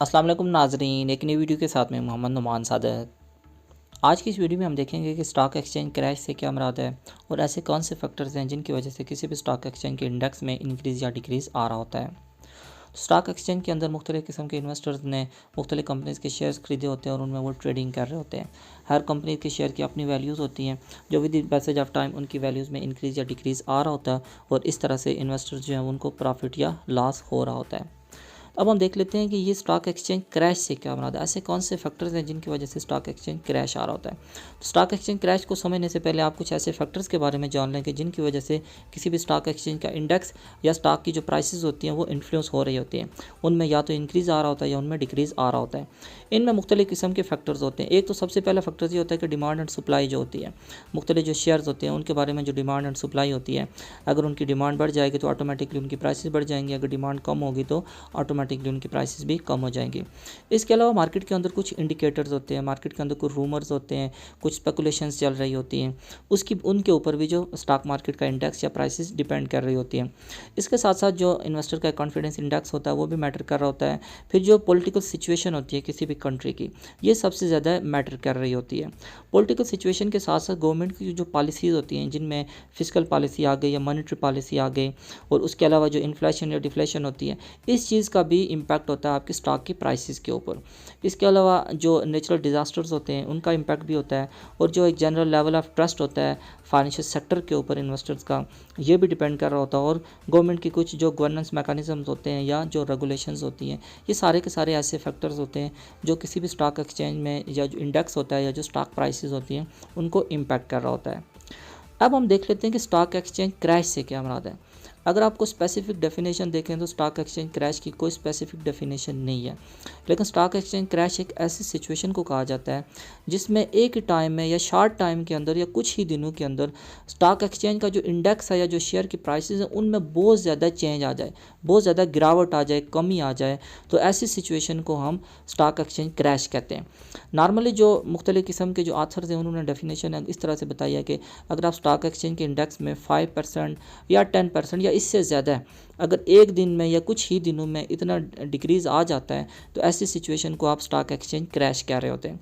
अस्सलाम वालेकुम नाजरीन, एक नई वीडियो के साथ में मोहम्मद नुमान सादत। आज की इस वीडियो में हम देखेंगे कि स्टॉक एक्सचेंज क्रैश से क्या मुराद है और ऐसे कौन से फैक्टर्स हैं जिनकी वजह से किसी भी स्टॉक एक्सचेंज के इंडेक्स में इंक्रीज़ या डिक्रीज़ आ रहा होता है। स्टॉक एक्सचेंज के अंदर मुख्तलिफ़ किस्म के इन्वेस्टर्स ने मुख्तलिफ़ कंपनीज़ के शेयर्स खरीदे होते हैं और उनमें वो ट्रेडिंग कर रहे होते हैं। हर कंपनी के शेयर की अपनी वैल्यूज़ होती हैं जो with the passage of time उनकी वैल्यूज़ में इंक्रीज़ या डिक्रीज़ आ रहा होता है और इस तरह से इन्वेस्टर्स जो हैं उनको प्रॉफिट या लॉस हो रहा होता है। अब हम देख लेते हैं कि ये स्टॉक एक्सचेंज क्रैश से क्या मुराद है, ऐसे कौन से फैक्टर्स हैं जिनकी वजह से स्टॉक एक्सचेंज क्रैश आ रहा होता है। तो स्टॉक एक्सचेंज क्रैश को समझने से पहले आप कुछ ऐसे फैक्टर्स के बारे में जान लें कि जिनकी वजह से किसी भी स्टॉक एक्सचेंज का इंडेक्स या स्टॉक की जो प्राइसेस होती हैं वो इन्फ्लुएंस हो रही होती हैं। उनमें या तो इंक्रीज़ आ रहा होता है या उनमें डिक्रीज़ आ रहा होता है। इनमें मुख्तलिफ़ किस्म के फैक्टर्स होते हैं। एक तो सबसे पहला फैक्टर ये होता है कि डिमांड एंड सप्लाई जो होती है, मुख्तलिफ जो शेयर्स होते हैं उनके बारे में जो डिमांड एंड सप्लाई होती है, अगर उनकी डिमांड बढ़ जाएगी तो ऑटोमेटिकली उनकी प्राइसेस बढ़ जाएंगी, अगर डिमांड कम होगी तो ऑटोमेटिकली उनकी प्राइसेस भी कम हो जाएंगी। इसके अलावा मार्केट के अंदर कुछ इंडिकेटर्स होते हैं, मार्केट के अंदर कुछ रूमर्स होते हैं, कुछ स्पेकुलेशंस चल रही होती हैं, उसकी उनके ऊपर भी जो स्टॉक मार्केट का इंडेक्स या प्राइसेस डिपेंड कर रही होती हैं। इसके साथ साथ जो इन्वेस्टर का कॉन्फिडेंस इंडेक्स होता है वो भी मैटर कर रहा होता है। फिर जो पॉलिटिकल सिचुएशन होती है किसी भी कंट्री की, ये सबसे ज़्यादा मैटर कर रही होती है। पॉलिटिकल सिचुएशन के साथ साथ गवर्नमेंट की जो पॉलिसीज़ होती हैं जिनमें फिस्कल पॉलिसी आ गई या मॉनेटरी पॉलिसी आ गई, और उसके अलावा जो इन्फ्लेशन या डिफ्लेशन होती है, इस चीज़ का भी इम्पैक्ट होता है आपके स्टॉक की प्राइसेस के ऊपर। इसके अलावा जो नेचुरल डिज़ास्टर्स होते हैं उनका इम्पैक्ट भी होता है, और जो एक जनरल लेवल ऑफ ट्रस्ट होता है फाइनेंशियल सेक्टर के ऊपर इन्वेस्टर्स का, ये भी डिपेंड कर रहा होता है। और गवर्नमेंट की कुछ जो गवर्नेंस मैकेनिज़म्स होते हैं या जो रेगुलेशंस होती हैं, ये सारे के सारे ऐसे फैक्टर्स होते हैं जो किसी भी स्टॉक एक्सचेंज में या जो इंडेक्स होता है या जो स्टॉक प्राइसेस होती हैं उनको इम्पैक्ट कर रहा होता है। अब हम देख लेते हैं कि स्टॉक एक्सचेंज क्रैश से क्या मुराद है। अगर आपको स्पेसिफिक डेफिनेशन देखें तो स्टॉक एक्सचेंज क्रैश की कोई स्पेसिफिक डेफिनेशन नहीं है, लेकिन स्टॉक एक्सचेंज क्रैश एक ऐसी सिचुएशन को कहा जाता है जिसमें एक ही टाइम में या शॉर्ट टाइम के अंदर या कुछ ही दिनों के अंदर स्टॉक एक्सचेंज का जो इंडेक्स है या जो शेयर की प्राइसेस हैं उनमें बहुत ज़्यादा चेंज आ जाए, बहुत ज़्यादा गिरावट आ जाए, कमी आ जाए, तो ऐसी सिचुएशन को हम स्टॉक एक्सचेंज क्रैश कहते हैं। नॉर्मली जो मुख्तलिफ़ किस्म के जो आथर्स हैं उन्होंने डेफिनेशन इस तरह से बताई है कि अगर आप स्टॉक एक्सचेंज के इंडेक्स में 5% या 10% या इससे ज़्यादा है, अगर एक दिन में या कुछ ही दिनों में इतना डिक्रीज़ आ जाता है तो ऐसी सिचुएशन को आप स्टॉक एक्सचेंज क्रैश कह रहे होते हैं।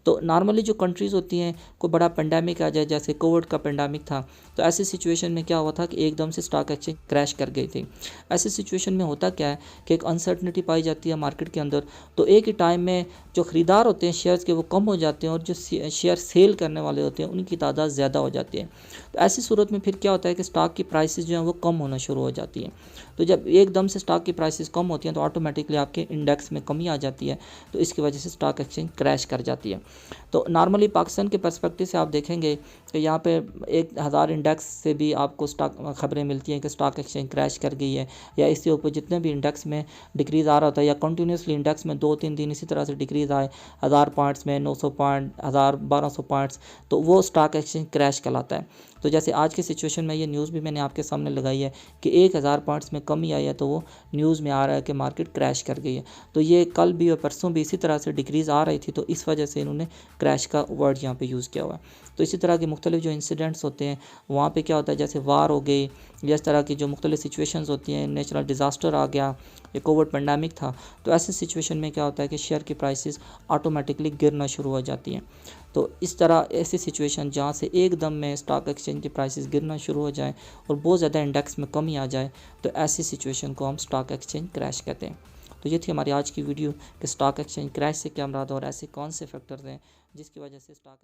तो नॉर्मली जो कंट्रीज़ होती हैं, कोई बड़ा पेंडेमिक आ जाए, जैसे कोविड का पेंडेमिक था, तो ऐसी सिचुएशन में क्या हुआ था कि एकदम से स्टॉक एक्सचेंज क्रैश कर गई थी। ऐसी सिचुएशन में होता क्या है कि एक अनसर्टनिटी पाई जाती है मार्केट के अंदर, तो एक ही टाइम में जो ख़रीदार होते हैं शेयर्स के वो कम हो जाते हैं और जो शेयर सेल करने वाले होते हैं उनकी तादाद ज़्यादा हो जाती है। तो ऐसी सूरत में फिर क्या होता है कि स्टॉक की प्राइसेस जो हैं वो कम होना शुरू हो जाती है। तो जब एकदम से स्टॉक की प्राइसेस कम होती हैं तो ऑटोमेटिकली आपके इंडेक्स में कमी आ जाती है, तो इसकी वजह से स्टॉक एक्सचेंज क्रैश कर जाती है। तो नॉर्मली पाकिस्तान के पर्सपेक्टिव से आप देखेंगे कि यहाँ पे 1000 इंडेक्स से भी आपको स्टॉक खबरें मिलती हैं कि स्टॉक एक्सचेंज क्रैश कर गई है, या इसके ऊपर जितने भी इंडेक्स में डिक्रीज़ आ रहा होता है या कंटिन्यूसली इंडेक्स में 2-3 दिन इसी तरह से डिक्रीज़ आए, 1000 पॉइंट्स में 900 पॉइंट, 1200 पॉइंट्स, तो वो स्टॉक एक्सचेंज क्रैश कहलाता है। तो जैसे आज की सिचुएशन में ये न्यूज़ भी मैंने आपके सामने लगाई है कि 1000 पॉइंट्स में कमी आई है, तो वो न्यूज़ में आ रहा है कि मार्केट क्रैश कर गई है। तो ये कल भी और परसों भी इसी तरह से डिक्रीज़ आ रही थी, तो इस वजह से इन्होंने क्रैश का वर्ड यहाँ पे यूज़ किया हुआ है। तो इसी तरह के मुख्तलिफ जो इंसिडेंट्स होते हैं वहाँ पे क्या होता है, जैसे वार हो गई या इस तरह की जो मुख्तलिफ सिचुएशंस होती हैं, नेचुरल डिज़ास्टर आ गया या कोविड पेंडेमिक था, तो ऐसी सिचुएशन में क्या होता है कि शेयर की प्राइसेस ऑटोमेटिकली गिरना शुरू हो जाती हैं। तो इस तरह ऐसी सिचुएशन जहाँ से एकदम में स्टॉक एक्सचेंज की प्राइसेस गिरना शुरू हो जाए और बहुत ज़्यादा इंडेक्स में कमी आ जाए, तो ऐसी सिचुएशन को हम स्टॉक एक्सचेंज क्रैश कहते हैं। तो ये थी हमारी आज की वीडियो कि स्टॉक एक्सचेंज क्रैश से क्या मुराद है और ऐसे कौन से फैक्टर्स हैं जिसकी वजह से स्टॉक